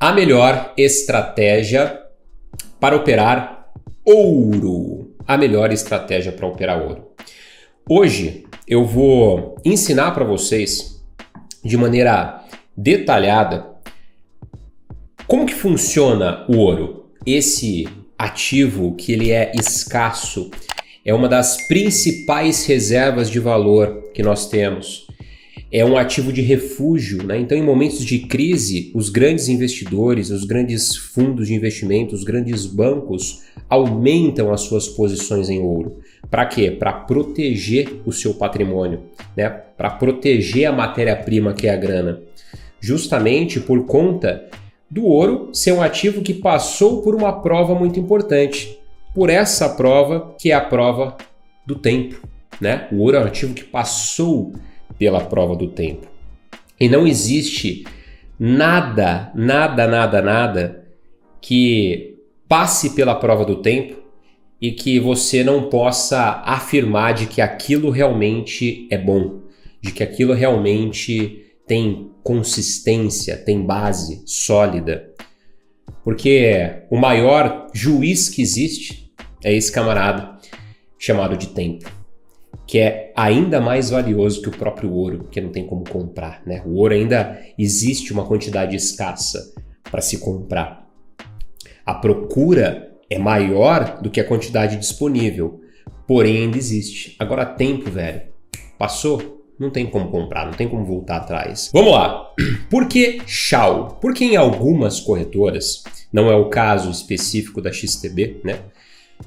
A melhor estratégia para operar ouro. A melhor estratégia para operar ouro. Hoje eu vou ensinar para vocês de maneira detalhada como que funciona o ouro. Esse ativo que ele é escasso, é uma das principais reservas de valor que nós temos. É um ativo de refúgio, né? Então, em momentos de crise, os grandes investidores, os grandes fundos de investimento, os grandes bancos aumentam as suas posições em ouro. Para quê? Para proteger o seu patrimônio, né? Para proteger a matéria-prima que é a grana. Justamente por conta do ouro ser um ativo que passou por uma prova muito importante. Por essa prova, que é a prova do tempo, né? O ouro é um ativo que passou pela prova do tempo. E não existe nada que passe pela prova do tempo e que você não possa afirmar de que aquilo realmente é bom, de que aquilo realmente tem consistência, tem base sólida. Porque o maior juiz que existe é esse camarada chamado de tempo, que é ainda mais valioso que o próprio ouro, porque não tem como comprar, né? O ouro ainda existe uma quantidade escassa para se comprar. A procura é maior do que a quantidade disponível, porém ainda existe. Agora tempo, velho, passou, não tem como comprar, não tem como voltar atrás. Vamos lá. Por que Shao? Porque em algumas corretoras, não é o caso específico da XTB, né?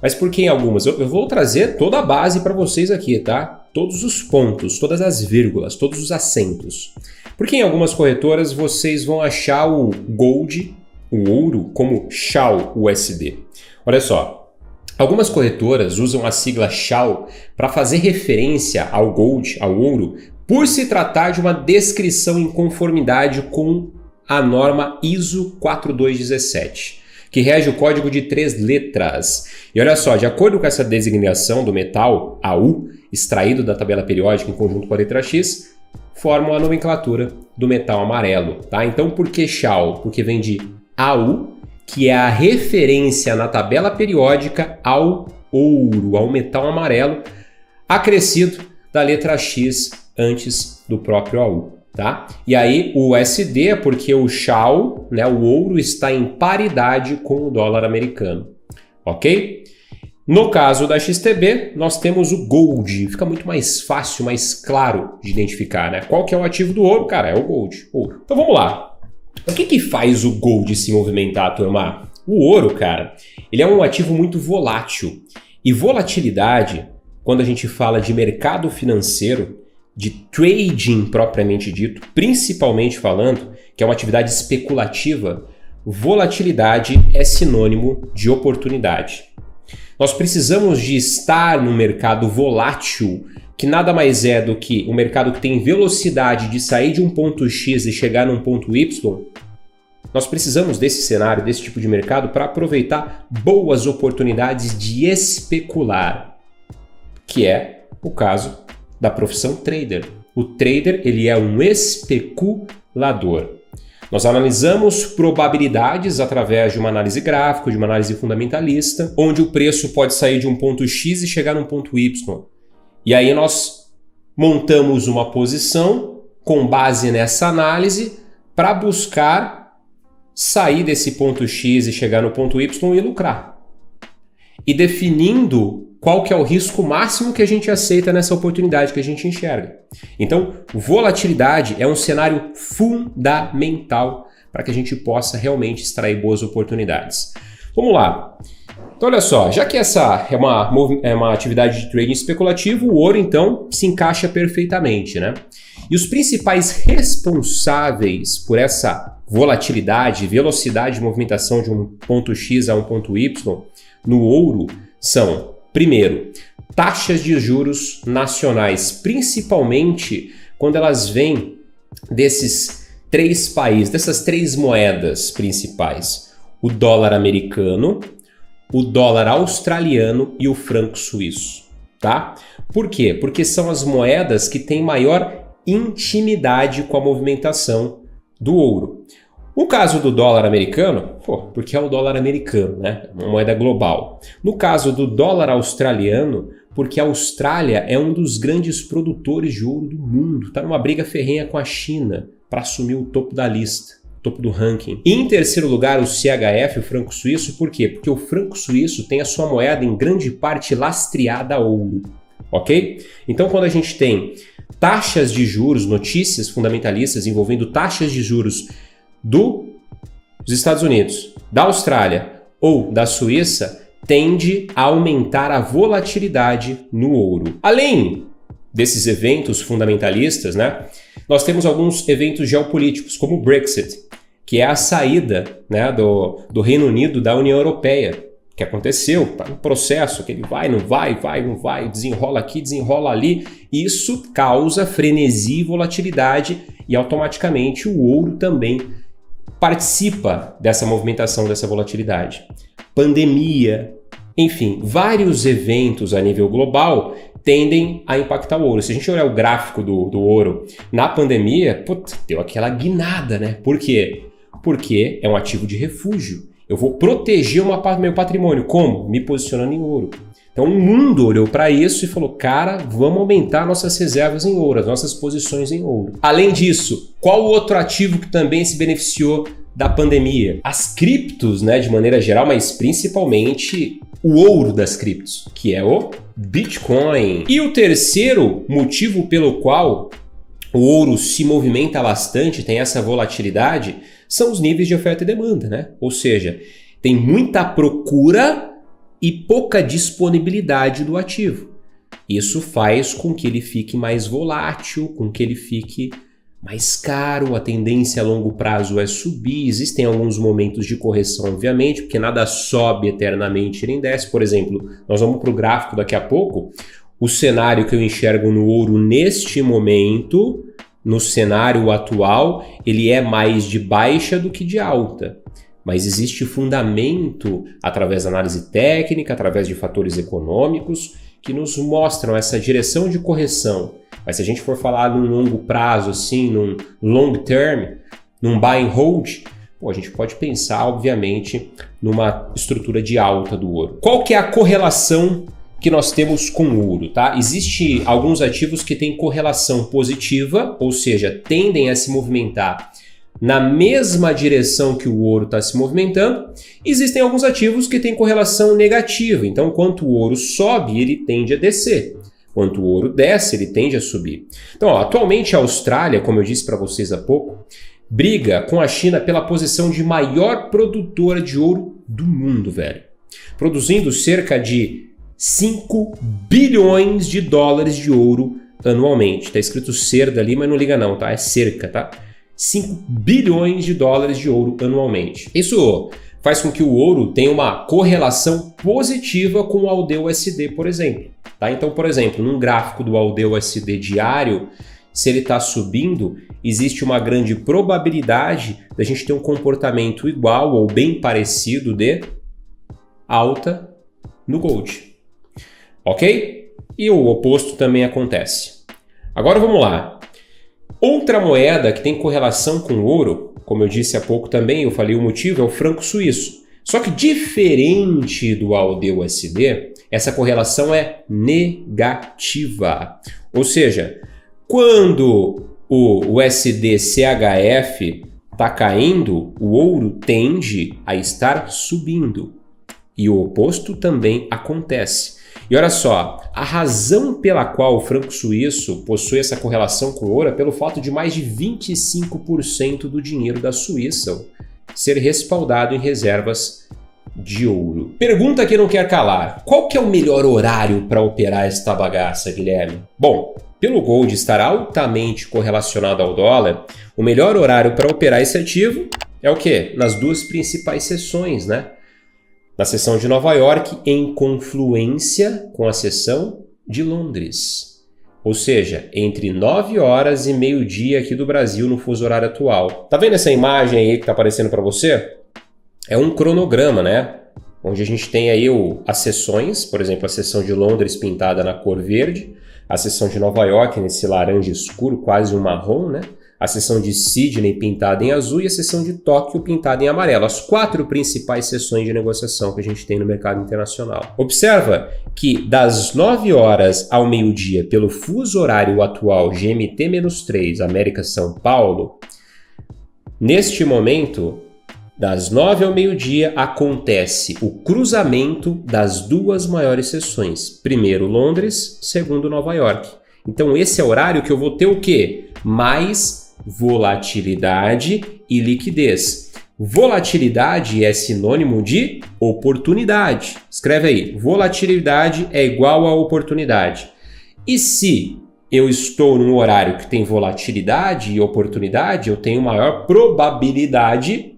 Mas por que em algumas? Eu vou trazer toda a base para vocês aqui, tá? Todos os pontos, todas as vírgulas, todos os acentos. Porque em algumas corretoras vocês vão achar o Gold, o ouro, como Shao USD. Olha só, algumas corretoras usam a sigla Shao para fazer referência ao Gold, ao ouro, por se tratar de uma descrição em conformidade com a norma ISO 4217. Que rege o código de 3 letras. E olha só, de acordo com essa designação do metal AU, extraído da tabela periódica em conjunto com a letra X, formam a nomenclatura do metal amarelo, tá? Então, por que Shao? Porque vem de AU, que é a referência na tabela periódica ao ouro, ao metal amarelo, acrescido da letra X antes do próprio AU. Tá? E aí o USD é porque o Shao, né, o ouro, está em paridade com o dólar americano, ok? No caso da XTB, nós temos o Gold, fica muito mais fácil, mais claro de identificar, né? Qual que é o ativo do ouro? Cara, é o Gold, ouro. Então vamos lá. O que faz o Gold se movimentar, turma? O ouro, cara, ele é um ativo muito volátil. E volatilidade, quando a gente fala de mercado financeiro, de trading propriamente dito, principalmente falando, que é uma atividade especulativa, volatilidade é sinônimo de oportunidade. Nós precisamos de estar no mercado volátil, que nada mais é do que um mercado que tem velocidade de sair de um ponto X e chegar num ponto Y. Nós precisamos desse cenário, desse tipo de mercado, para aproveitar boas oportunidades de especular, que é o caso da profissão trader. O trader, ele é um especulador. Nós analisamos probabilidades através de uma análise gráfica, de uma análise fundamentalista, onde o preço pode sair de um ponto X e chegar num ponto Y. E aí nós montamos uma posição com base nessa análise para buscar sair desse ponto X e chegar no ponto Y e lucrar. E definindo qual que é o risco máximo que a gente aceita nessa oportunidade que a gente enxerga. Então, volatilidade é um cenário fundamental para que a gente possa realmente extrair boas oportunidades. Vamos lá. Então, olha só, já que essa é uma atividade de trading especulativo, o ouro, então, se encaixa perfeitamente, né? E os principais responsáveis por essa volatilidade, velocidade de movimentação de um ponto X a um ponto Y no ouro são, primeiro, taxas de juros nacionais, principalmente quando elas vêm desses três países, dessas três moedas principais: o dólar americano, o dólar australiano e o franco suíço, tá? Por quê? Porque são as moedas que têm maior intimidade com a movimentação do ouro. O caso do dólar americano, porque é o dólar americano, né? Uma moeda global. No caso do dólar australiano, porque a Austrália é um dos grandes produtores de ouro do mundo, está numa briga ferrenha com a China para assumir o topo da lista, topo do ranking. E em terceiro lugar, o CHF, o franco suíço, por quê? Porque o franco suíço tem a sua moeda em grande parte lastreada a ouro, ok? Então quando a gente tem taxas de juros, notícias fundamentalistas envolvendo taxas de juros dos Estados Unidos, da Austrália ou da Suíça, tende a aumentar a volatilidade no ouro. Além desses eventos fundamentalistas, né, nós temos alguns eventos geopolíticos, como o Brexit, que é a saída, né, do Reino Unido da União Europeia, que aconteceu, tá no processo, que ele vai, não vai, desenrola aqui, desenrola ali. Isso causa frenesi e volatilidade e automaticamente o ouro também participa dessa movimentação, dessa volatilidade. Pandemia, enfim, vários eventos a nível global tendem a impactar o ouro. Se a gente olhar o gráfico do ouro na pandemia, deu aquela guinada, né? Por quê? Porque é um ativo de refúgio. Eu vou proteger meu patrimônio. Como? Me posicionando em ouro. Então o mundo olhou para isso e falou, cara, vamos aumentar nossas reservas em ouro, as nossas posições em ouro. Além disso, qual o outro ativo que também se beneficiou da pandemia? As criptos, né, de maneira geral, mas principalmente o ouro das criptos, que é o Bitcoin. E o terceiro motivo pelo qual o ouro se movimenta bastante, tem essa volatilidade, são os níveis de oferta e demanda, né? Ou seja, tem muita procura e pouca disponibilidade do ativo. Isso faz com que ele fique mais volátil, com que ele fique mais caro, a tendência a longo prazo é subir, existem alguns momentos de correção, obviamente, porque nada sobe eternamente nem desce. Por exemplo, nós vamos para o gráfico daqui a pouco, o cenário que eu enxergo no ouro neste momento, no cenário atual, ele é mais de baixa do que de alta. Mas existe fundamento através da análise técnica, através de fatores econômicos, que nos mostram essa direção de correção. Mas se a gente for falar num longo prazo, assim, num long term, num buy and hold, a gente pode pensar, obviamente, numa estrutura de alta do ouro. Qual que é a correlação que nós temos com o ouro, tá? Existem alguns ativos que têm correlação positiva, ou seja, tendem a se movimentar na mesma direção que o ouro está se movimentando. Existem alguns ativos que têm correlação negativa, então quanto o ouro sobe, ele tende a descer. Quanto o ouro desce, ele tende a subir. Então, atualmente a Austrália, como eu disse para vocês há pouco, briga com a China pela posição de maior produtora de ouro do mundo, velho. Produzindo cerca de 5 bilhões de dólares de ouro anualmente. Tá escrito cerda ali, mas não liga não, tá? É cerca, tá? 5 bilhões de dólares de ouro anualmente. Isso faz com que o ouro tenha uma correlação positiva com o AUD/USD, por exemplo. Tá? Então, por exemplo, num gráfico do AUD/USD diário, se ele está subindo, existe uma grande probabilidade da gente ter um comportamento igual ou bem parecido de alta no Gold. Ok? E o oposto também acontece. Agora vamos lá. Outra moeda que tem correlação com o ouro, como eu disse há pouco também, eu falei o motivo, é o franco suíço. Só que diferente do AUD/USD, essa correlação é negativa. Ou seja, quando o USD/CHF está caindo, o ouro tende a estar subindo. E o oposto também acontece. E olha só, a razão pela qual o franco suíço possui essa correlação com o ouro é pelo fato de mais de 25% do dinheiro da Suíça ser respaldado em reservas de ouro. Pergunta que não quer calar: qual que é o melhor horário para operar esta bagaça, Guilherme? Bom, pelo Gold estar altamente correlacionado ao dólar, o melhor horário para operar esse ativo é o quê? Nas duas principais sessões, né? Na sessão de Nova York, em confluência com a sessão de Londres. Ou seja, entre 9 horas e meio-dia aqui do Brasil no fuso horário atual. Tá vendo essa imagem aí que tá aparecendo para você? É um cronograma, né? Onde a gente tem aí as sessões, por exemplo, a sessão de Londres pintada na cor verde, a sessão de Nova York nesse laranja escuro, quase um marrom, né? a seção de Sydney pintada em azul e a seção de Tóquio pintada em amarelo. As 4 principais sessões de negociação que a gente tem no mercado internacional. Observa que das 9 horas ao meio-dia, pelo fuso horário atual GMT-3, América-São Paulo, neste momento, das 9 ao meio-dia, acontece o cruzamento das 2 maiores sessões. Primeiro Londres, segundo Nova York. Então esse é o horário que eu vou ter o quê? Mais volatilidade e liquidez. Volatilidade é sinônimo de oportunidade. Escreve aí, volatilidade é igual a oportunidade. E se eu estou num horário que tem volatilidade e oportunidade, eu tenho maior probabilidade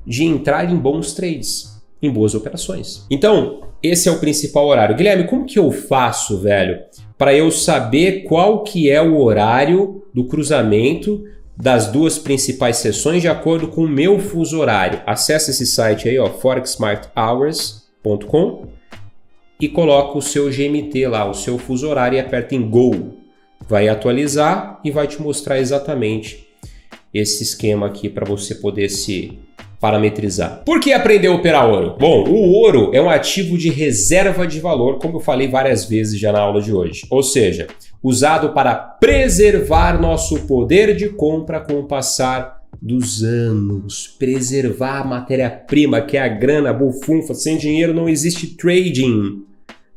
de entrar em bons trades, em boas operações. Então, esse é o principal horário. Guilherme, como que eu faço, velho, para eu saber qual que é o horário do cruzamento das 2 principais sessões de acordo com o meu fuso horário? Acesse esse site aí, ó, forexsmarthours.com e coloca o seu GMT lá, o seu fuso horário, e aperta em Go. Vai atualizar e vai te mostrar exatamente esse esquema aqui para você poder se parametrizar. Por que aprender a operar ouro? Bom, o ouro é um ativo de reserva de valor, como eu falei várias vezes já na aula de hoje. Ou seja, usado para preservar nosso poder de compra com o passar dos anos. Preservar a matéria-prima, que é a grana, a bufunfa. Sem dinheiro não existe trading.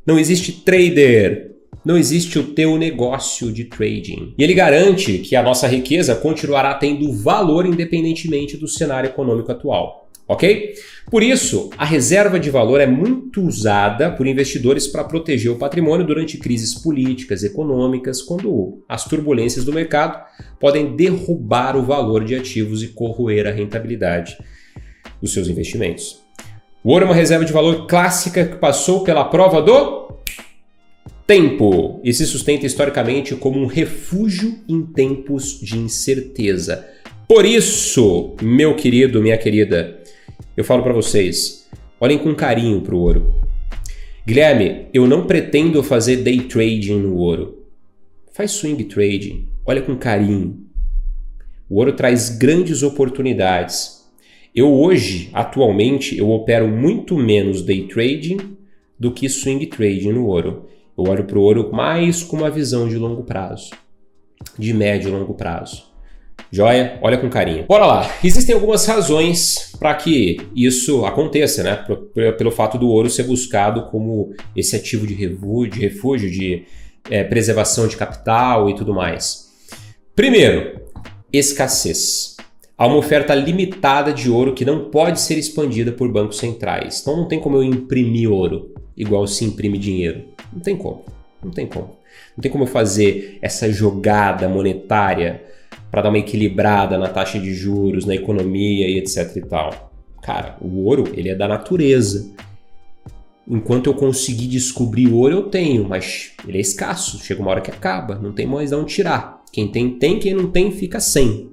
Não existe trader. Não existe o teu negócio de trading. E ele garante que a nossa riqueza continuará tendo valor independentemente do cenário econômico atual, ok? Por isso, a reserva de valor é muito usada por investidores para proteger o patrimônio durante crises políticas, econômicas, quando as turbulências do mercado podem derrubar o valor de ativos e corroer a rentabilidade dos seus investimentos. O ouro é uma reserva de valor clássica que passou pela prova do tempo e se sustenta historicamente como um refúgio em tempos de incerteza. Por isso, meu querido, minha querida, eu falo para vocês, olhem com carinho para o ouro. Guilherme, eu não pretendo fazer day trading no ouro. Faz swing trading, olha com carinho. O ouro traz grandes oportunidades. Eu hoje, atualmente, eu opero muito menos day trading do que swing trading no ouro. Eu olho para o ouro mais com uma visão de longo prazo, de médio e longo prazo. Joia? Olha com carinho. Bora lá. Existem algumas razões para que isso aconteça, né? Pelo fato do ouro ser buscado como esse ativo de refúgio, de preservação de capital e tudo mais. Primeiro, escassez. Há uma oferta limitada de ouro que não pode ser expandida por bancos centrais. Então não tem como eu imprimir ouro igual se imprime dinheiro. Não tem como. Não tem como. Não tem como eu fazer essa jogada monetária para dar uma equilibrada na taxa de juros, na economia e etc e tal. Cara, o ouro, ele é da natureza. Enquanto eu conseguir descobrir ouro, eu tenho, mas ele é escasso. Chega uma hora que acaba, não tem mais de onde tirar. Quem tem, quem não tem, fica sem.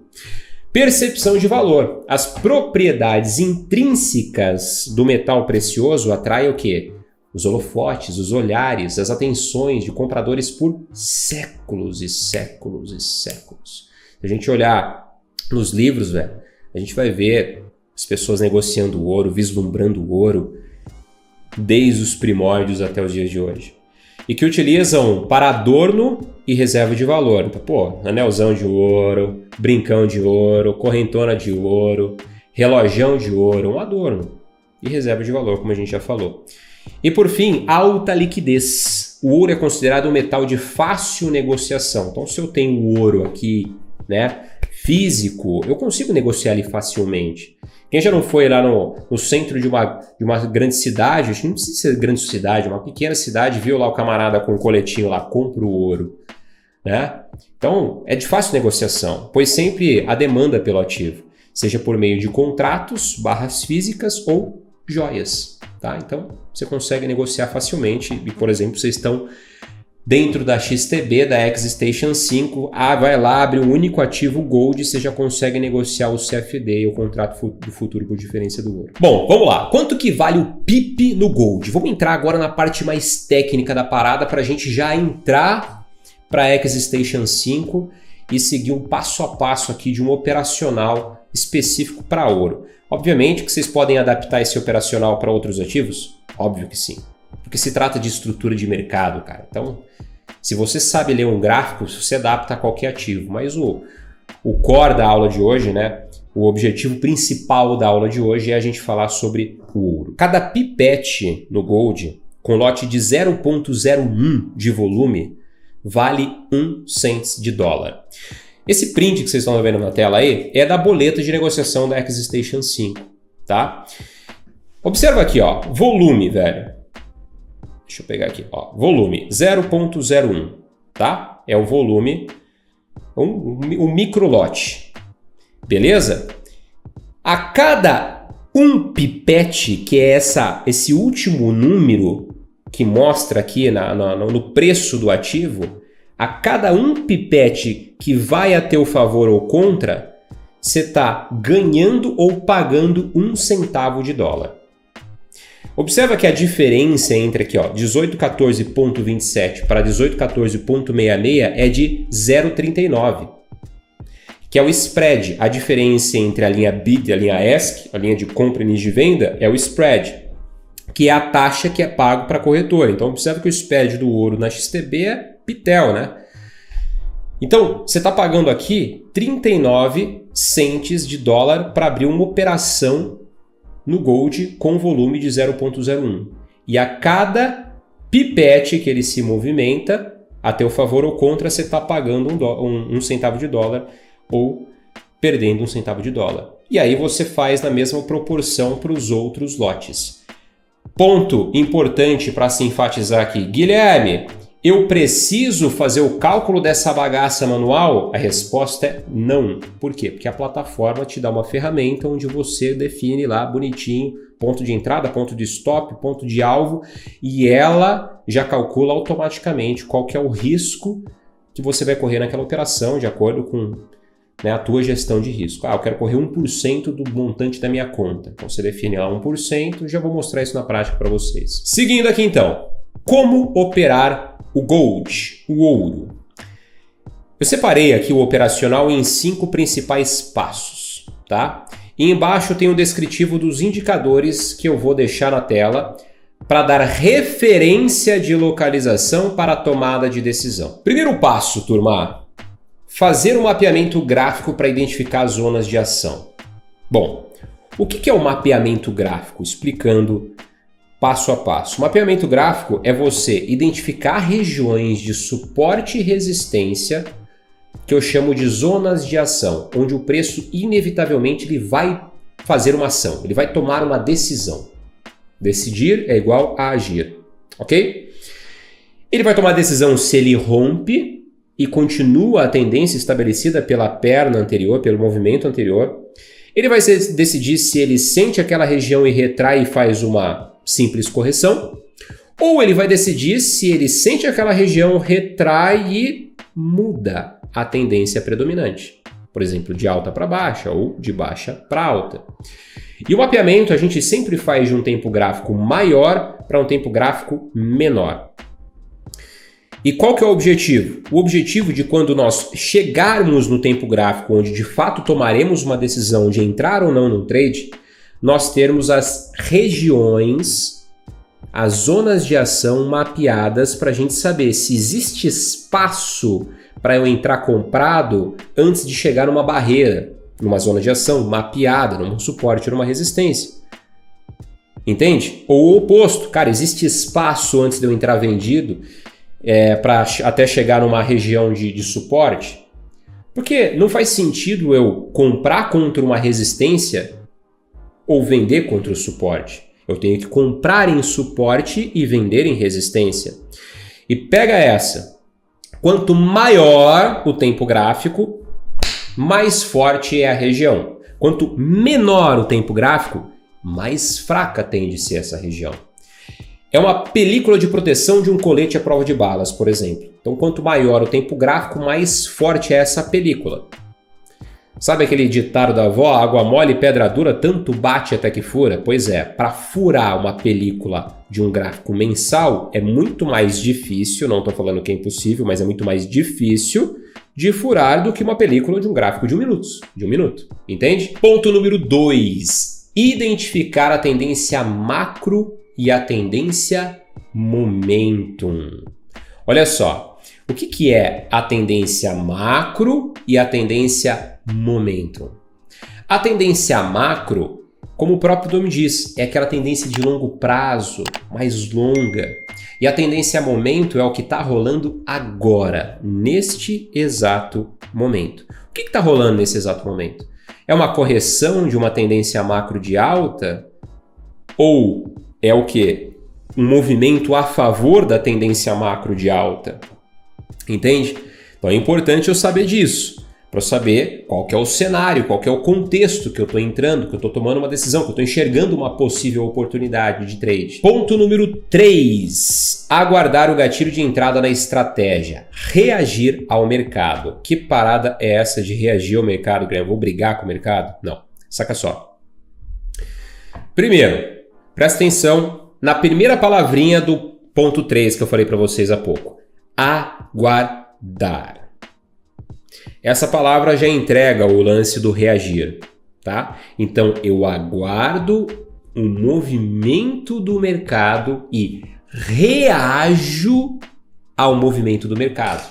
Percepção de valor. As propriedades intrínsecas do metal precioso atraem o quê? Os holofotes, os olhares, as atenções de compradores por séculos e séculos e séculos. Se a gente olhar nos livros, velho, a gente vai ver as pessoas negociando o ouro, vislumbrando o ouro, desde os primórdios até os dias de hoje. E que utilizam para adorno e reserva de valor. Então, pô, anelzão de ouro, brincão de ouro, correntona de ouro, relojão de ouro, um adorno e reserva de valor, como a gente já falou. E por fim, alta liquidez. O ouro é considerado um metal de fácil negociação. Então, se eu tenho o ouro aqui, né, físico, eu consigo negociar ele facilmente. Quem já não foi lá no centro de uma grande cidade, acho que não precisa ser grande cidade, uma pequena cidade, viu lá o camarada com o coletinho lá, compra o ouro, né? Então, é de fácil negociação, pois sempre há demanda pelo ativo, seja por meio de contratos, barras físicas ou joias, tá? Então, você consegue negociar facilmente e, por exemplo, vocês estão dentro da XTB, da X-Station 5, vai lá, abre um único ativo Gold, você já consegue negociar o CFD, o contrato do futuro por diferença do ouro. Bom, vamos lá. Quanto que vale o PIP no Gold? Vamos entrar agora na parte mais técnica da parada para a gente já entrar para a X-Station 5 e seguir um passo a passo aqui de um operacional específico para ouro. Obviamente que vocês podem adaptar esse operacional para outros ativos? Óbvio que sim, porque se trata de estrutura de mercado, cara. Então, se você sabe ler um gráfico, você adapta a qualquer ativo, mas o core da aula de hoje, né? O objetivo principal da aula de hoje é a gente falar sobre o ouro. Cada pipete no Gold, com lote de 0,01 de volume, vale 1 cent de dólar. Esse print que vocês estão vendo na tela aí é da boleta de negociação da X-Station 5, tá? Observa aqui, ó, volume, velho. Deixa eu pegar aqui, ó, volume 0,01, tá? É o volume, um micro lote. Beleza? A cada um pipete, que é esse último número que mostra aqui no preço do ativo, a cada um pipete que vai a teu favor ou contra, você está ganhando ou pagando 1 centavo de dólar. Observa que a diferença entre aqui, ó, 1814.27 para 1814.66 é de 0,39. Que é o spread. A diferença entre a linha bid e a linha ask, a linha de compra e de venda, é o spread, que é a taxa que é pago para a corretora. Então, observa que o spread do ouro na XTB é pitel, né? Então, você está pagando aqui 39 centes de dólar para abrir uma operação no Gold com volume de 0,01. E a cada pipete que ele se movimenta, a teu favor ou contra, você está pagando um centavo de dólar ou perdendo 1 centavo de dólar. E aí você faz na mesma proporção para os outros lotes. Ponto importante para se enfatizar aqui. Guilherme, eu preciso fazer o cálculo dessa bagaça manual? A resposta é não. Por quê? Porque a plataforma te dá uma ferramenta onde você define lá bonitinho ponto de entrada, ponto de stop, ponto de alvo, e ela já calcula automaticamente qual que é o risco que você vai correr naquela operação de acordo com a tua gestão de risco. Eu quero correr 1% do montante da minha conta. Então você define lá 1%, já vou mostrar isso na prática para vocês. Seguindo aqui então, como operar o Gold, o ouro? Eu separei aqui o operacional em 5 principais passos, tá? E embaixo tem o descritivo dos indicadores que eu vou deixar na tela para dar referência de localização para a tomada de decisão. Primeiro passo, turma. Fazer um mapeamento gráfico para identificar as zonas de ação. Bom, o que é o mapeamento gráfico? Explicando passo a passo. O mapeamento gráfico é você identificar regiões de suporte e resistência que eu chamo de zonas de ação, onde o preço inevitavelmente ele vai fazer uma ação, ele vai tomar uma decisão. Decidir é igual a agir, ok? Ele vai tomar a decisão se ele rompe e continua a tendência estabelecida pela perna anterior, pelo movimento anterior. Ele vai decidir se ele sente aquela região e retrai e faz uma simples correção, ou ele vai decidir se ele sente aquela região, retrai e muda a tendência predominante. Por exemplo, de alta para baixa ou de baixa para alta. E o mapeamento a gente sempre faz de um tempo gráfico maior para um tempo gráfico menor. E qual que é o objetivo? O objetivo de quando nós chegarmos no tempo gráfico onde de fato tomaremos uma decisão de entrar ou não no trade, nós termos as regiões, as zonas de ação mapeadas para a gente saber se existe espaço para eu entrar comprado antes de chegar numa barreira, numa zona de ação mapeada, num suporte, numa resistência. Entende? Ou o oposto, cara, existe espaço antes de eu entrar vendido para até chegar numa região de suporte? Porque não faz sentido eu comprar contra uma resistência ou vender contra o suporte. Eu tenho que comprar em suporte e vender em resistência. E pega essa. Quanto maior o tempo gráfico, mais forte é a região. Quanto menor o tempo gráfico, mais fraca tende a ser essa região. É uma película de proteção de um colete à prova de balas, por exemplo. Então, quanto maior o tempo gráfico, mais forte é essa película. Sabe aquele ditado da avó, água mole e pedra dura, tanto bate até que fura? Pois é, para furar uma película de um gráfico mensal é muito mais difícil, não estou falando que é impossível, mas é muito mais difícil de furar do que uma película de um gráfico de 1 minuto, entende? Ponto número 2, identificar a tendência macro e a tendência momentum. Olha só, o que é a tendência macro e a tendência momentum? A tendência macro, como o próprio nome diz, é aquela tendência de longo prazo, mais longa. E a tendência momento é o que está rolando agora, neste exato momento. O que está rolando nesse exato momento? É uma correção de uma tendência macro de alta? Ou é o quê? Um movimento a favor da tendência macro de alta? Entende? Então é importante eu saber disso, para eu saber qual que é o cenário, qual que é o contexto que eu estou entrando, que eu estou tomando uma decisão, que eu estou enxergando uma possível oportunidade de trade. Ponto número 3, aguardar o gatilho de entrada na estratégia, reagir ao mercado. Que parada é essa de reagir ao mercado, Guilherme? Vou brigar com o mercado? Não, saca só. Primeiro, presta atenção na primeira palavrinha do ponto 3 que eu falei para vocês há pouco. Aguardar. Essa palavra já entrega o lance do reagir, tá? Então, eu aguardo um movimento do mercado e reajo ao movimento do mercado.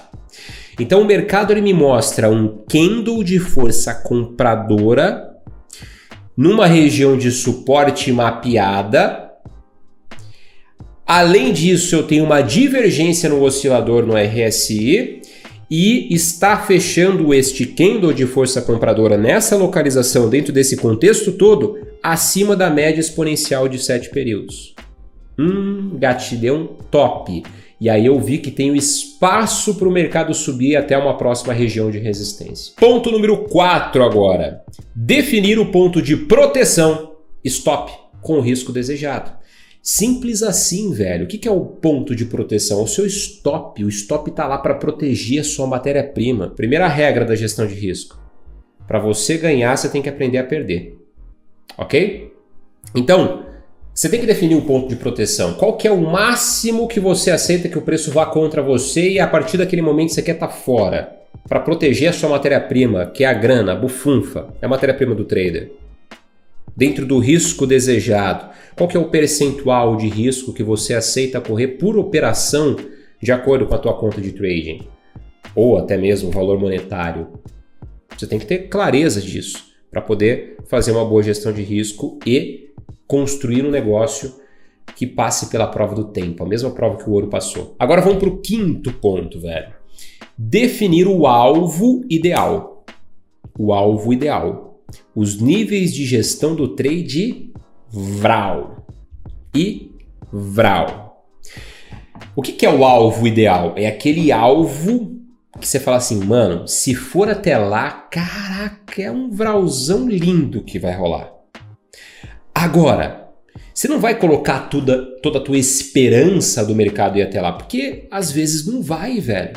Então, o mercado ele me mostra um candle de força compradora numa região de suporte mapeada. Além disso, eu tenho uma divergência no oscilador no RSI e está fechando este candle de força compradora nessa localização, dentro desse contexto todo, acima da média exponencial de 7 períodos. Gatilhão top. E aí eu vi que tem o espaço para o mercado subir até uma próxima região de resistência. Ponto número 4 agora. Definir o ponto de proteção, stop, com o risco desejado. Simples assim, velho. O que é o ponto de proteção? O seu stop. O stop está lá para proteger a sua matéria-prima. Primeira regra da gestão de risco. Para você ganhar, você tem que aprender a perder. Ok? Então, você tem que definir um ponto de proteção. Qual que é o máximo que você aceita que o preço vá contra você e a partir daquele momento você quer estar fora? Para proteger a sua matéria-prima, que é a grana, a bufunfa, é a matéria-prima do trader. Dentro do risco desejado, qual que é o percentual de risco que você aceita correr por operação de acordo com a tua conta de trading? Ou até mesmo o valor monetário. Você tem que ter clareza disso para poder fazer uma boa gestão de risco e construir um negócio que passe pela prova do tempo, a mesma prova que o ouro passou. Agora vamos para o 5º ponto, velho. Definir o alvo ideal. O alvo ideal. Os níveis de gestão do trade VRAL e VRAL. O que é o alvo ideal? É aquele alvo que você fala assim, mano, se for até lá, caraca, é um VRALzão lindo que vai rolar. Agora, você não vai colocar toda a tua esperança do mercado ir até lá, porque às vezes não vai, velho.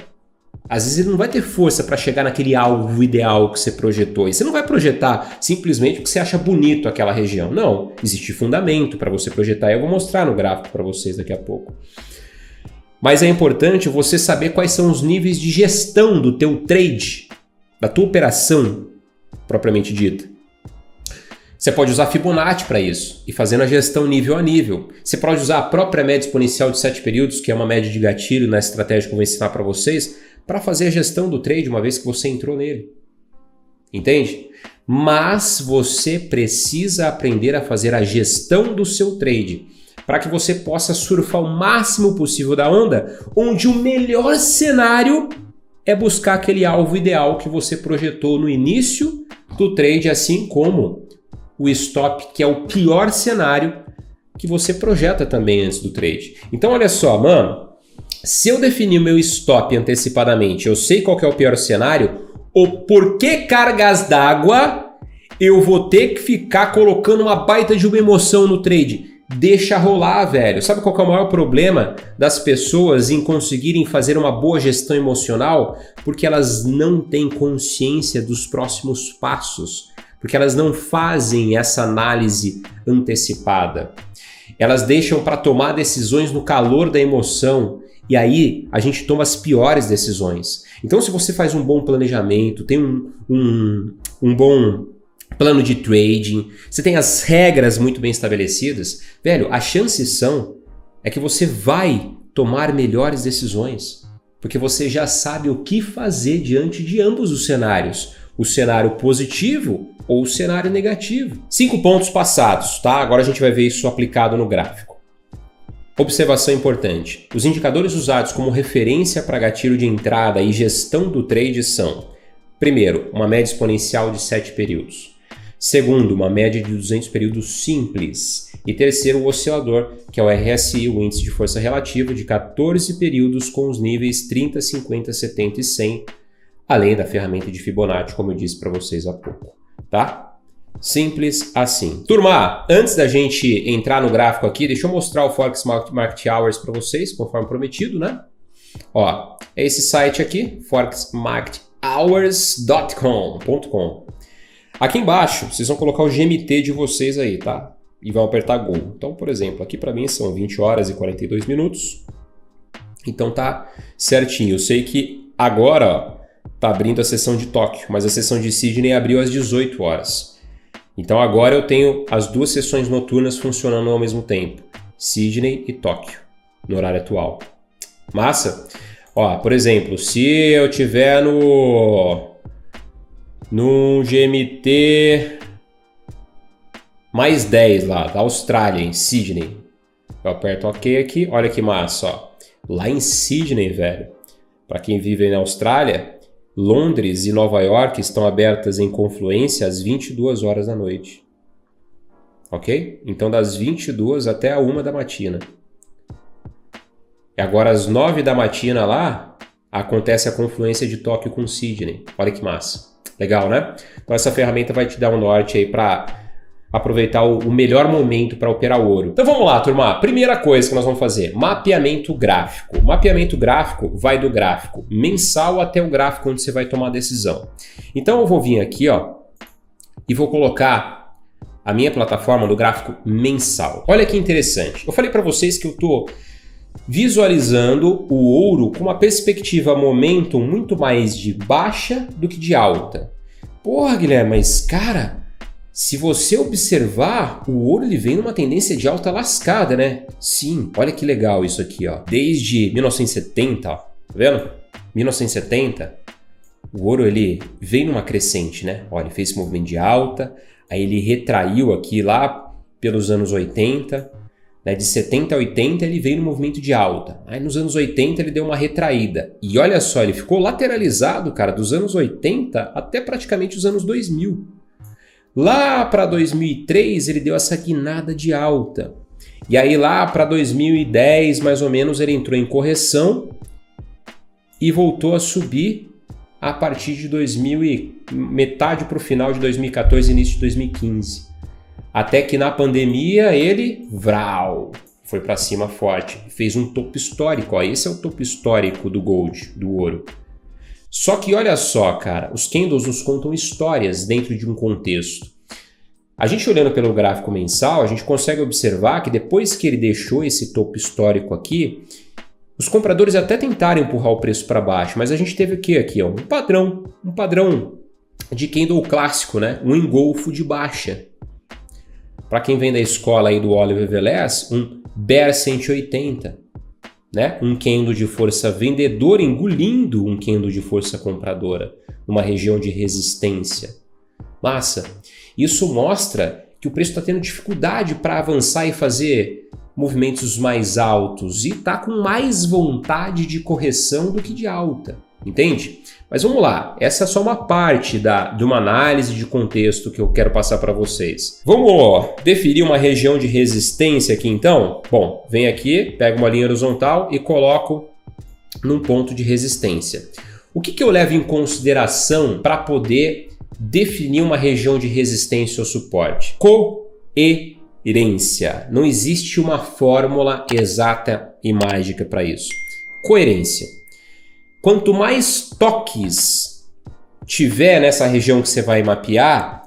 Às vezes ele não vai ter força para chegar naquele alvo ideal que você projetou. E você não vai projetar simplesmente porque você acha bonito aquela região. Não, existe fundamento para você projetar. Eu vou mostrar no gráfico para vocês daqui a pouco. Mas é importante você saber quais são os níveis de gestão do teu trade, da tua operação propriamente dita. Você pode usar Fibonacci para isso e fazendo a gestão nível a nível. Você pode usar a própria média exponencial de 7 períodos, que é uma média de gatilho na estratégia que eu vou ensinar para vocês, para fazer a gestão do trade uma vez que você entrou nele. Entende? Mas você precisa aprender a fazer a gestão do seu trade para que você possa surfar o máximo possível da onda, onde o melhor cenário é buscar aquele alvo ideal que você projetou no início do trade, assim como o stop, que é o pior cenário que você projeta também antes do trade. Então olha só, mano, se eu definir o meu stop antecipadamente, eu sei qual que é o pior cenário, o porquê cargas d'água eu vou ter que ficar colocando uma baita de uma emoção no trade. Deixa rolar, velho. Sabe qual que é o maior problema das pessoas em conseguirem fazer uma boa gestão emocional? Porque elas não têm consciência dos próximos passos. Porque elas não fazem essa análise antecipada. Elas deixam para tomar decisões no calor da emoção. E aí a gente toma as piores decisões. Então, se você faz um bom planejamento, tem um bom plano de trading, você tem as regras muito bem estabelecidas, velho, as chances é que você vai tomar melhores decisões, porque você já sabe o que fazer diante de ambos os cenários, o cenário positivo ou o cenário negativo. 5 pontos passados, tá? Agora a gente vai ver isso aplicado no gráfico. Observação importante. Os indicadores usados como referência para gatilho de entrada e gestão do trade são: primeiro, uma média exponencial de 7 períodos. Segundo, uma média de 200 períodos simples. E terceiro, o oscilador, que é o RSI, o índice de força relativa, de 14 períodos com os níveis 30, 50, 70 e 100, além da ferramenta de Fibonacci, como eu disse para vocês há pouco, tá? Simples assim. Turma, antes da gente entrar no gráfico aqui, deixa eu mostrar o Forex Market Hours para vocês, conforme prometido, né? Ó, é esse site aqui, forexmarkethours.com. Aqui embaixo, vocês vão colocar o GMT de vocês aí, tá? E vão apertar Go. Então, por exemplo, aqui para mim são 20 horas e 42 minutos. Então tá certinho. Eu sei que agora, ó, tá abrindo a sessão de Tóquio, mas a sessão de Sydney abriu às 18 horas. Então agora eu tenho as duas sessões noturnas funcionando ao mesmo tempo. Sydney e Tóquio, no horário atual. Massa? Ó, por exemplo, se eu tiver no GMT mais 10 lá, da Austrália, em Sydney. Eu aperto OK aqui, olha que massa, ó. Lá em Sydney, velho, para quem vive aí na Austrália, Londres e Nova York estão abertas em confluência às 22 horas da noite. Ok? Então das 22 até a 1 da matina. E agora às 9 da matina lá, acontece a confluência de Tóquio com Sydney. Olha que massa. Legal, né? Então essa ferramenta vai te dar um norte aí para aproveitar o melhor momento para operar o ouro. Então vamos lá, turma. Primeira coisa que nós vamos fazer, mapeamento gráfico. Mapeamento gráfico vai do gráfico mensal até o gráfico onde você vai tomar a decisão. Então eu vou vir aqui, ó, e vou colocar a minha plataforma no gráfico mensal. Olha que interessante. Eu falei para vocês que eu tô visualizando o ouro com uma perspectiva momento muito mais de baixa do que de alta. Porra, Guilherme, mas cara, se você observar, o ouro ele vem numa tendência de alta lascada, né? Sim, olha que legal isso aqui, ó. Desde 1970, ó, tá vendo? 1970, o ouro ele vem numa crescente, né? Olha, ele fez esse movimento de alta, aí ele retraiu aqui lá pelos anos 80, né? De 70 a 80 ele veio no movimento de alta. Aí nos anos 80 ele deu uma retraída. E olha só, ele ficou lateralizado, cara, dos anos 80 até praticamente os anos 2000. Lá para 2003 ele deu essa guinada de alta. E aí lá para 2010 mais ou menos ele entrou em correção e voltou a subir a partir de metade para o final de 2014 início de 2015. Até que na pandemia ele foi para cima forte, fez um topo histórico. Ó, esse é o topo histórico do gold, do ouro. Só que olha só, cara, os candles nos contam histórias dentro de um contexto. A gente olhando pelo gráfico mensal, a gente consegue observar que depois que ele deixou esse topo histórico aqui, os compradores até tentaram empurrar o preço para baixo, mas a gente teve o que aqui? Ó? Um padrão de candle clássico, né? Um engolfo de baixa. Para quem vem da escola aí do Oliver Velez, um Bear 180. Né? Um candle de força vendedora engolindo um candle de força compradora, numa região de resistência. Massa! Isso mostra que o preço está tendo dificuldade para avançar e fazer movimentos mais altos e está com mais vontade de correção do que de alta, entende? Mas vamos lá, essa é só uma parte de uma análise de contexto que eu quero passar para vocês. Vamos definir uma região de resistência aqui então? Bom, vem aqui, pego uma linha horizontal e coloco num ponto de resistência. O que eu levo em consideração para poder definir uma região de resistência ou suporte? Coerência. Não existe uma fórmula exata e mágica para isso. Coerência. Quanto mais toques tiver nessa região que você vai mapear,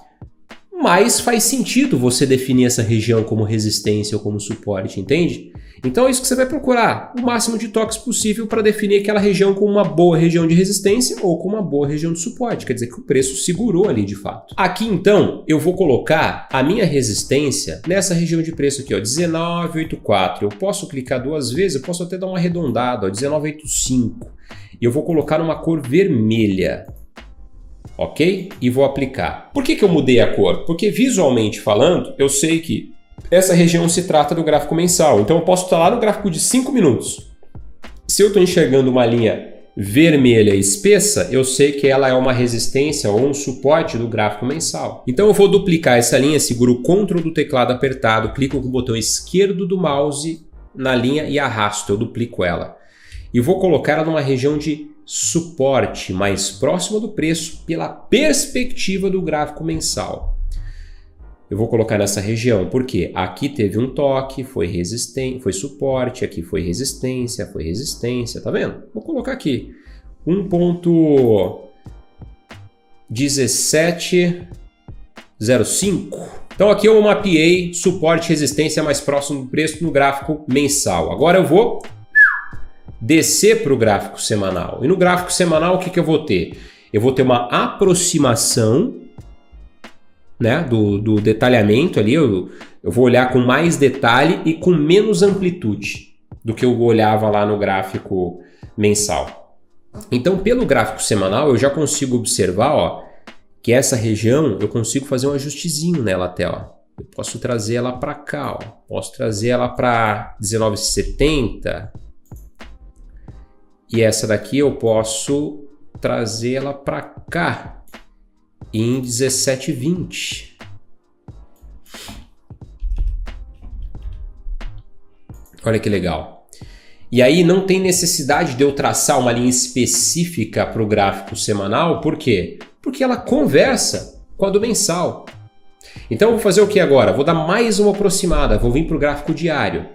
mais faz sentido você definir essa região como resistência ou como suporte, entende? Então é isso que você vai procurar, o máximo de toques possível para definir aquela região como uma boa região de resistência ou como uma boa região de suporte, quer dizer que o preço segurou ali de fato. Aqui então eu vou colocar a minha resistência nessa região de preço aqui, ó, 19,84. Eu posso clicar duas vezes, eu posso até dar uma arredondada, ó, 19,85. E eu vou colocar numa cor vermelha. Ok? E vou aplicar. Por que eu mudei a cor? Porque visualmente falando, eu sei que essa região se trata do gráfico mensal. Então eu posso estar lá no gráfico de 5 minutos. Se eu estou enxergando uma linha vermelha espessa, eu sei que ela é uma resistência ou um suporte do gráfico mensal. Então eu vou duplicar essa linha, seguro o Ctrl do teclado apertado, clico com o botão esquerdo do mouse na linha e arrasto, eu duplico ela. E vou colocar ela numa região de suporte mais próxima do preço pela perspectiva do gráfico mensal. Eu vou colocar nessa região porque aqui teve um toque, foi resistência, foi suporte, aqui foi resistência, tá vendo? Vou colocar aqui 1.1705. Então aqui eu mapeei suporte e resistência mais próximo do preço no gráfico mensal. Agora eu vou descer para o gráfico semanal. E no gráfico semanal o que eu vou ter? Eu vou ter uma aproximação, né, do detalhamento ali. Eu vou olhar com mais detalhe e com menos amplitude do que eu olhava lá no gráfico mensal. Então pelo gráfico semanal eu já consigo observar, ó, que essa região eu consigo fazer um ajustezinho nela até, ó. Eu posso trazer ela para cá, ó. Posso trazer ela para 19,70. E essa daqui eu posso trazer ela para cá em 17,20. Olha que legal. E aí não tem necessidade de eu traçar uma linha específica para o gráfico semanal. Por quê? Porque ela conversa com a do mensal. Então eu vou fazer o que agora? Vou dar mais uma aproximada. Vou vir para o gráfico diário.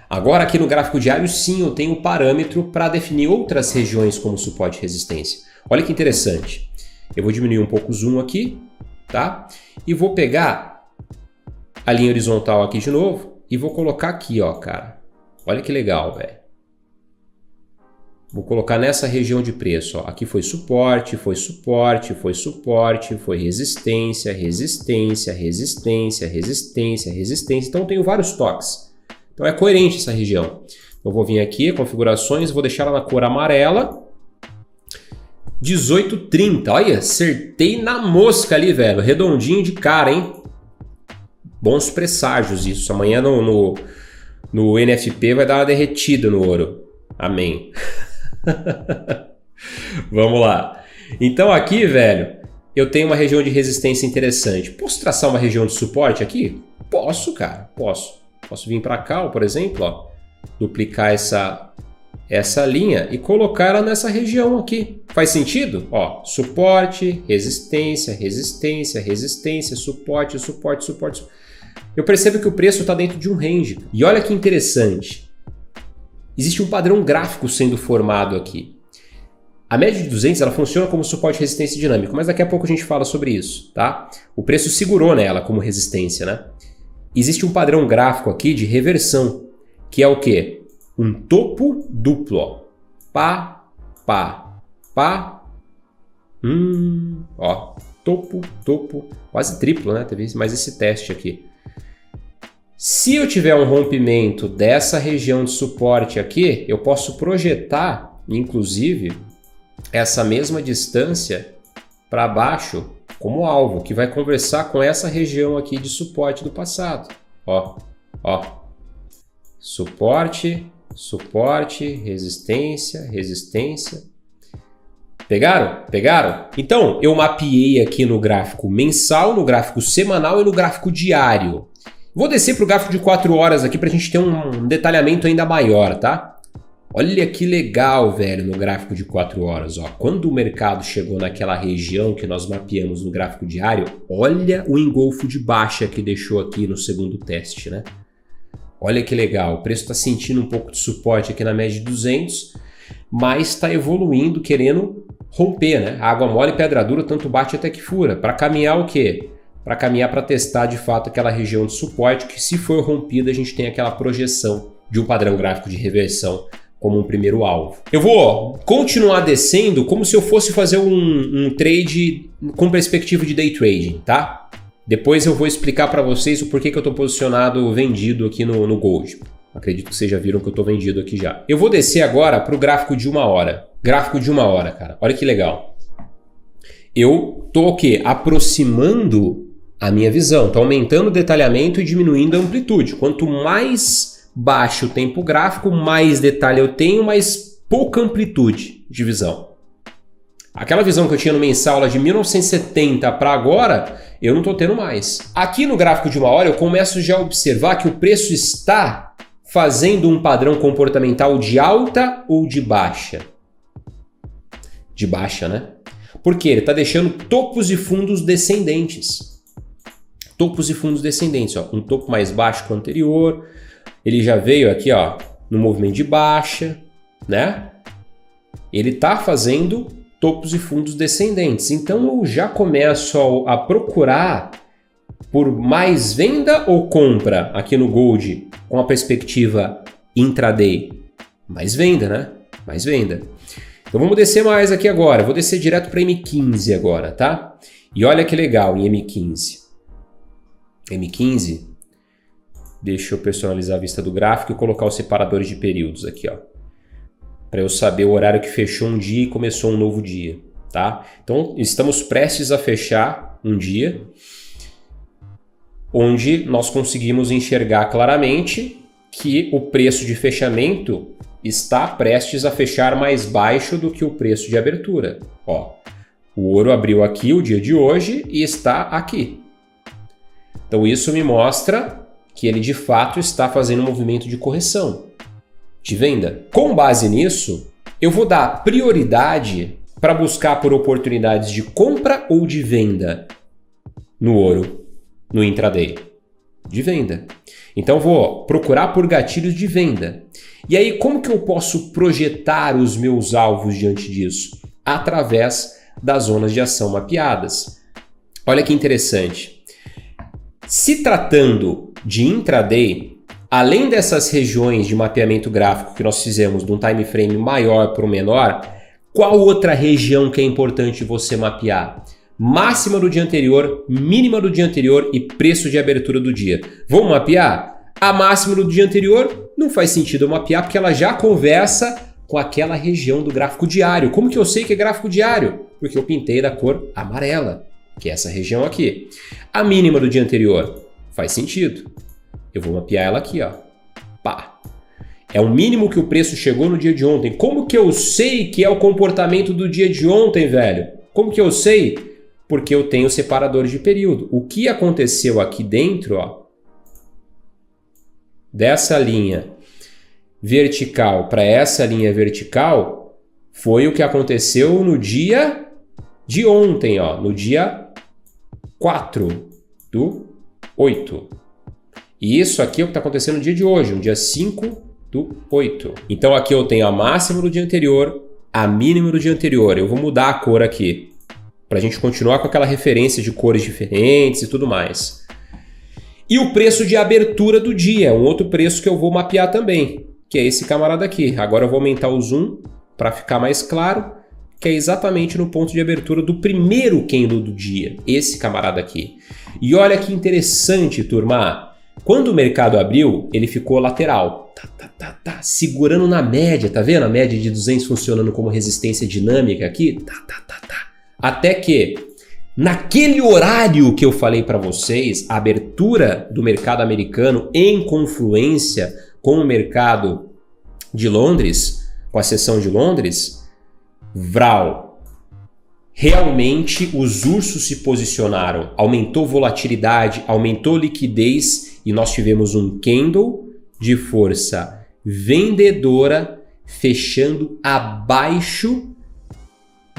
Agora aqui no gráfico diário, sim, eu tenho um parâmetro para definir outras regiões como suporte e resistência. Olha que interessante. Eu vou diminuir um pouco o zoom aqui, tá? E vou pegar a linha horizontal aqui de novo e vou colocar aqui, ó, cara. Olha que legal, velho. Vou colocar nessa região de preço, ó. Aqui foi suporte, foi suporte, foi suporte, foi resistência, resistência, resistência, resistência, resistência. Então eu tenho vários toques. Então é coerente essa região. Eu vou vir aqui, configurações, vou deixar ela na cor amarela. 18,30. Olha, acertei na mosca ali, velho. Redondinho de cara, hein? Bons presságios isso. Amanhã no NFP vai dar uma derretida no ouro. Amém. Vamos lá. Então aqui, velho, eu tenho uma região de resistência interessante. Posso traçar uma região de suporte aqui? Posso, cara. Posso vir para cá, ó, por exemplo, ó, duplicar essa linha e colocar ela nessa região aqui. Faz sentido? Ó, suporte, resistência, resistência, resistência, suporte, suporte, suporte. Eu percebo que o preço está dentro de um range. E olha que interessante. Existe um padrão gráfico sendo formado aqui. A média de 200 ela funciona como suporte, resistência dinâmico, mas daqui a pouco a gente fala sobre isso, tá? O preço segurou nela como resistência, né? Existe um padrão gráfico aqui de reversão, que é o quê? Um topo duplo, ó. Pá, pá, pá. Ó, topo, topo, quase triplo, né? Teve mais esse teste aqui. Se eu tiver um rompimento dessa região de suporte aqui, eu posso projetar, inclusive, essa mesma distância para baixo como alvo, que vai conversar com essa região aqui de suporte do passado. Ó, ó. Suporte, suporte, resistência, resistência. Pegaram? Pegaram? Então, eu mapeei aqui no gráfico mensal, no gráfico semanal e no gráfico diário. Vou descer para o gráfico de 4 horas aqui para a gente ter um detalhamento ainda maior, tá? Olha que legal, velho, no gráfico de 4 horas. Ó. Quando o mercado chegou naquela região que nós mapeamos no gráfico diário, olha o engolfo de baixa que deixou aqui no segundo teste, né? Olha que legal, o preço está sentindo um pouco de suporte aqui na média de 200, mas está evoluindo, querendo romper, né? Água mole e pedra dura, tanto bate até que fura. Para caminhar o quê? para caminhar para testar de fato aquela região de suporte que, se for rompida, a gente tem aquela projeção de um padrão gráfico de reversão como um primeiro alvo. Eu vou continuar descendo como se eu fosse fazer um trade com perspectiva de day trading, tá? Depois eu vou explicar para vocês o porquê que eu estou posicionado vendido aqui no Gold. Acredito que vocês já viram que eu estou vendido aqui já. Eu vou descer agora para o gráfico de 1 hora. Gráfico de 1 hora, cara. Olha que legal. Eu estou o quê? Aproximando a minha visão. Estou aumentando o detalhamento e diminuindo a amplitude. Quanto mais baixo o tempo gráfico, mais detalhe eu tenho, mais pouca amplitude de visão. Aquela visão que eu tinha no mensal lá de 1970 para agora, eu não estou tendo mais. Aqui no gráfico de 1 hora eu começo já a observar que o preço está fazendo um padrão comportamental de alta ou de baixa? De baixa, né? Porque ele está deixando topos e fundos descendentes. Topos e fundos descendentes, ó. Um topo mais baixo que o anterior. Ele já veio aqui, ó, no movimento de baixa, né? Ele está fazendo topos e fundos descendentes. Então eu já começo a procurar por mais venda ou compra aqui no Gold com a perspectiva intraday. Mais venda, né? Mais venda. Então vamos descer mais aqui agora. Vou descer direto para M15 agora, tá? E olha que legal em M15. M15, deixa eu personalizar a vista do gráfico e colocar os separadores de períodos aqui, ó. Para eu saber o horário que fechou um dia e começou um novo dia, tá? Então estamos prestes a fechar um dia onde nós conseguimos enxergar claramente que o preço de fechamento está prestes a fechar mais baixo do que o preço de abertura. Ó, o ouro abriu aqui o dia de hoje e está aqui. Então isso me mostra que ele de fato está fazendo um movimento de correção, de venda. Com base nisso, eu vou dar prioridade para buscar por oportunidades de compra ou de venda no ouro, no intraday. De venda. Então vou procurar por gatilhos de venda. E aí como que eu posso projetar os meus alvos diante disso? Através das zonas de ação mapeadas. Olha que interessante. Se tratando de intraday, além dessas regiões de mapeamento gráfico que nós fizemos de um time frame maior para o menor, qual outra região que é importante você mapear? Máxima do dia anterior, mínima do dia anterior e preço de abertura do dia. Vamos mapear? A máxima do dia anterior não faz sentido eu mapear porque ela já conversa com aquela região do gráfico diário. Como que eu sei que é gráfico diário? Porque eu pintei da cor amarela, que é essa região aqui. A mínima do dia anterior faz sentido. Eu vou mapear ela aqui, ó. Pá. É o mínimo que o preço chegou no dia de ontem. Como que eu sei que é o comportamento do dia de ontem, velho? Como que eu sei? Porque eu tenho separadores de período. O que aconteceu aqui dentro, ó, dessa linha vertical para essa linha vertical, foi o que aconteceu no dia de ontem, ó, no dia 4/8. E isso aqui é o que está acontecendo no dia de hoje, no dia 5/8. Então aqui eu tenho a máxima do dia anterior, a mínima do dia anterior. Eu vou mudar a cor aqui, para a gente continuar com aquela referência de cores diferentes e tudo mais. E o preço de abertura do dia, um outro preço que eu vou mapear também, que é esse camarada aqui. Agora eu vou aumentar o zoom para ficar mais claro, que é exatamente no ponto de abertura do primeiro candle do dia, esse camarada aqui. E olha que interessante, turma. Quando o mercado abriu, ele ficou lateral, segurando na média, tá vendo? A média de 200 funcionando como resistência dinâmica aqui, até que, naquele horário que eu falei para vocês, a abertura do mercado americano em confluência com o mercado de Londres, com a seção de Londres, vral, realmente os ursos se posicionaram, aumentou volatilidade, aumentou liquidez e nós tivemos um candle de força vendedora fechando abaixo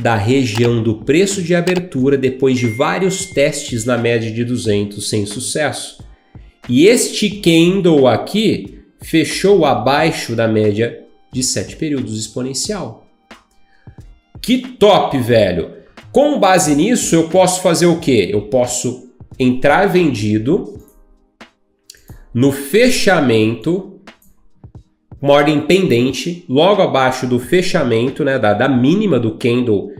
da região do preço de abertura depois de vários testes na média de 200 sem sucesso. E este candle aqui fechou abaixo da média de 7 períodos exponencial. Que top, velho! Com base nisso, eu posso fazer o quê? Eu posso entrar vendido no fechamento, uma ordem pendente, logo abaixo do fechamento, né, da mínima do candle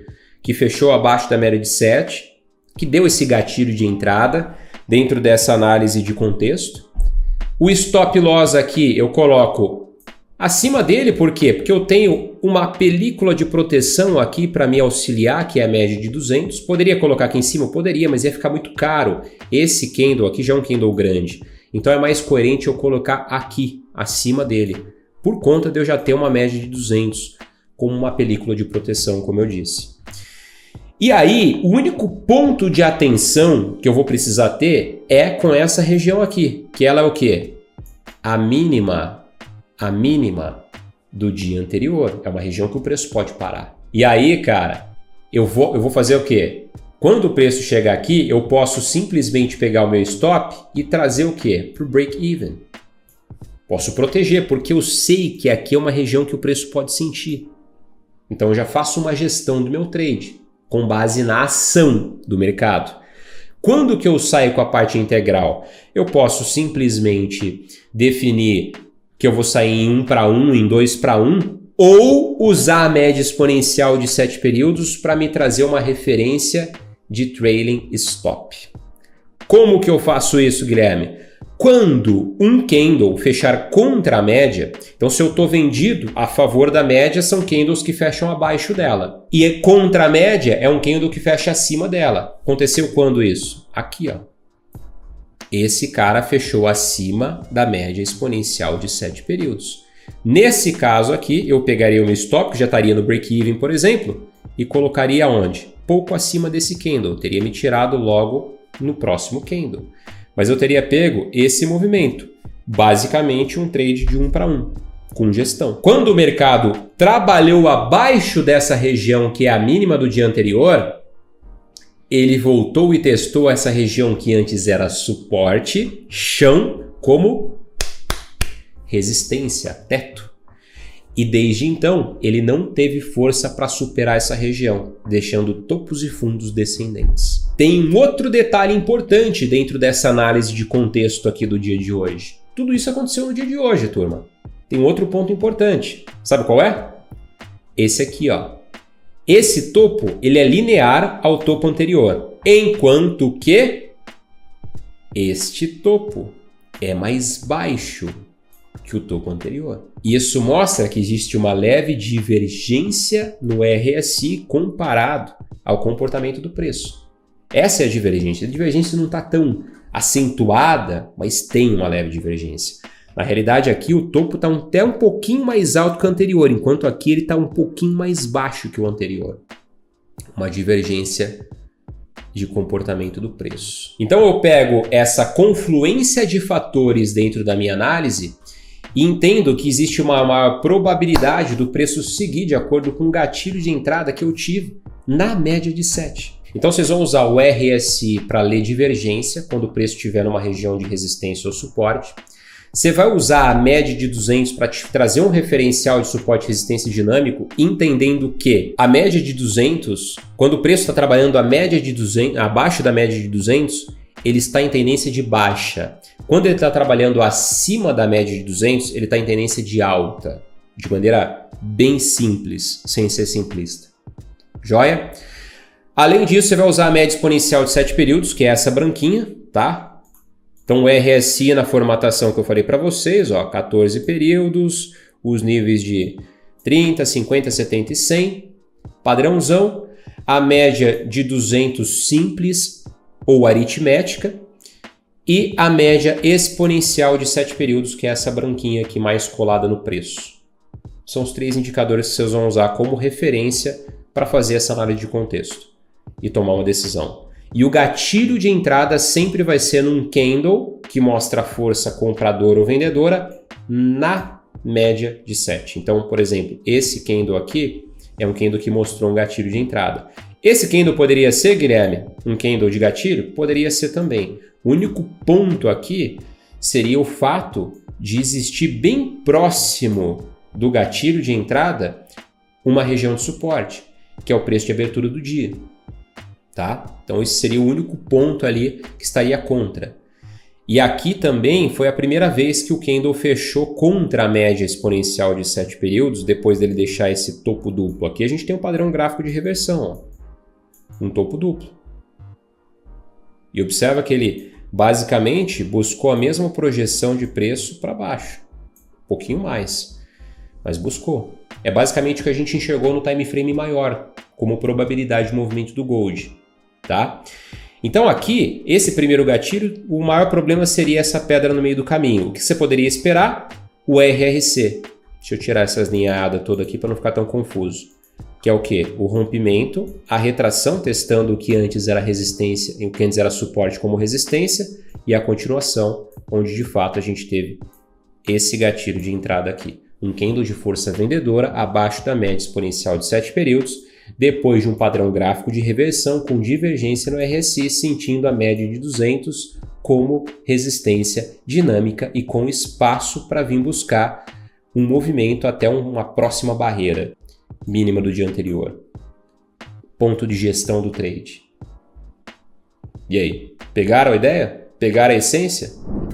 que fechou abaixo da média de 7, que deu esse gatilho de entrada dentro dessa análise de contexto. O stop loss aqui eu coloco acima dele, por quê? Porque eu tenho uma película de proteção aqui para me auxiliar, que é a média de 200. Poderia colocar aqui em cima? Poderia, mas ia ficar muito caro. Esse candle aqui já é um candle grande. Então é mais coerente eu colocar aqui, acima dele, por conta de eu já ter uma média de 200 como uma película de proteção, como eu disse. E aí, o único ponto de atenção que eu vou precisar ter é com essa região aqui, que ela é o quê? A mínima do dia anterior. É uma região que o preço pode parar. E aí, cara, eu vou fazer o quê? Quando o preço chegar aqui, eu posso simplesmente pegar o meu stop e trazer o quê? Para o break-even. Posso proteger, porque eu sei que aqui é uma região que o preço pode sentir. Então eu já faço uma gestão do meu trade com base na ação do mercado. Quando que eu saio com a parte integral? Eu posso simplesmente definir que eu vou sair em 1 para 1, em 2 para 1, ou usar a média exponencial de 7 períodos para me trazer uma referência de trailing stop. Como que eu faço isso, Guilherme? Quando um candle fechar contra a média, então se eu estou vendido a favor da média, são candles que fecham abaixo dela. E contra a média é um candle que fecha acima dela. Aconteceu quando isso? Aqui, ó. Esse cara fechou acima da média exponencial de 7 períodos. Nesse caso aqui, eu pegaria o meu stop, que já estaria no break-even, por exemplo, e colocaria onde? Pouco acima desse candle. Teria me tirado logo no próximo candle. Mas eu teria pego esse movimento, basicamente um trade de 1 para 1, com gestão. Quando o mercado trabalhou abaixo dessa região, que é a mínima do dia anterior, ele voltou e testou essa região que antes era suporte, chão, como resistência, teto. E desde então, ele não teve força para superar essa região, deixando topos e fundos descendentes. Tem um outro detalhe importante dentro dessa análise de contexto aqui do dia de hoje. Tudo isso aconteceu no dia de hoje, turma. Tem um outro ponto importante. Sabe qual é? Esse aqui, ó. Esse topo, ele é linear ao topo anterior, enquanto que este topo é mais baixo que o topo anterior. Isso mostra que existe uma leve divergência no RSI comparado ao comportamento do preço. Essa é a divergência. A divergência não está tão acentuada, mas tem uma leve divergência. Na realidade, aqui o topo está até um pouquinho mais alto que o anterior, enquanto aqui ele está um pouquinho mais baixo que o anterior. Uma divergência de comportamento do preço. Então eu pego essa confluência de fatores dentro da minha análise e entendo que existe uma maior probabilidade do preço seguir de acordo com o gatilho de entrada que eu tive na média de 7. Então vocês vão usar o RSI para ler divergência quando o preço estiver numa região de resistência ou suporte. Você vai usar a média de 200 para te trazer um referencial de suporte e resistência dinâmico, entendendo que a média de 200, quando o preço está trabalhando a média de 200, abaixo da média de 200, ele está em tendência de baixa. Quando ele está trabalhando acima da média de 200, ele está em tendência de alta, de maneira bem simples, sem ser simplista. Joia? Além disso, você vai usar a média exponencial de 7 períodos, que é essa branquinha, tá? Então, o RSI na formatação que eu falei para vocês, ó, 14 períodos, os níveis de 30, 50, 70 e 100, padrãozão, a média de 200 simples ou aritmética e a média exponencial de 7 períodos, que é essa branquinha aqui mais colada no preço. São os 3 indicadores que vocês vão usar como referência para fazer essa análise de contexto e tomar uma decisão. E o gatilho de entrada sempre vai ser num candle que mostra a força compradora ou vendedora na média de 7. Então, por exemplo, esse candle aqui é um candle que mostrou um gatilho de entrada. Esse candle poderia ser, Guilherme, um candle de gatilho? Poderia ser também. O único ponto aqui seria o fato de existir bem próximo do gatilho de entrada uma região de suporte, que é o preço de abertura do dia. tá? Então esse seria o único ponto ali que estaria contra. E aqui também foi a primeira vez que o candle fechou contra a média exponencial de 7 períodos, depois dele deixar esse topo duplo. Aqui a gente tem um padrão gráfico de reversão, ó, um topo duplo. E observa que ele basicamente buscou a mesma projeção de preço para baixo, um pouquinho mais, mas buscou. É basicamente o que a gente enxergou no time frame maior, como probabilidade de movimento do Gold, tá? Então aqui, esse primeiro gatilho, o maior problema seria essa pedra no meio do caminho. O que você poderia esperar? O RRC. Deixa eu tirar essas linhadas todas aqui para não ficar tão confuso. Que é o quê? O rompimento, a retração testando o que antes era resistência e o que antes era suporte como resistência e a continuação, onde de fato a gente teve esse gatilho de entrada aqui. Um candle de força vendedora abaixo da média exponencial de 7 períodos, depois de um padrão gráfico de reversão com divergência no RSI, sentindo a média de 200 como resistência dinâmica e com espaço para vir buscar um movimento até uma próxima barreira mínima do dia anterior. Ponto de gestão do trade. E aí, pegaram a ideia? Pegaram a essência?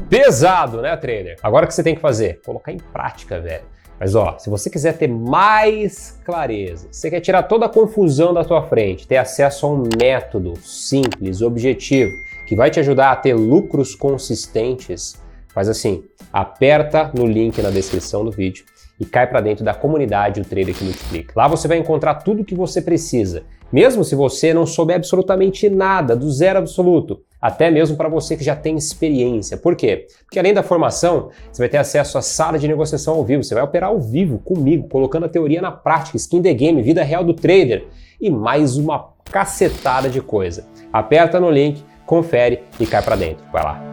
Pesado, né, trader? Agora o que você tem que fazer? Colocar em prática, velho. Mas ó, se você quiser ter mais clareza, você quer tirar toda a confusão da tua frente, ter acesso a um método simples, objetivo, que vai te ajudar a ter lucros consistentes, faz assim, aperta no link na descrição do vídeo e cai para dentro da comunidade O Trader que Multiplica. Lá você vai encontrar tudo o que você precisa, mesmo se você não souber absolutamente nada, do zero absoluto, até mesmo para você que já tem experiência. Por quê? Porque além da formação, você vai ter acesso à sala de negociação ao vivo, você vai operar ao vivo comigo, colocando a teoria na prática, skin the game, vida real do trader e mais uma cacetada de coisa. Aperta no link, confere e cai para dentro. Vai lá.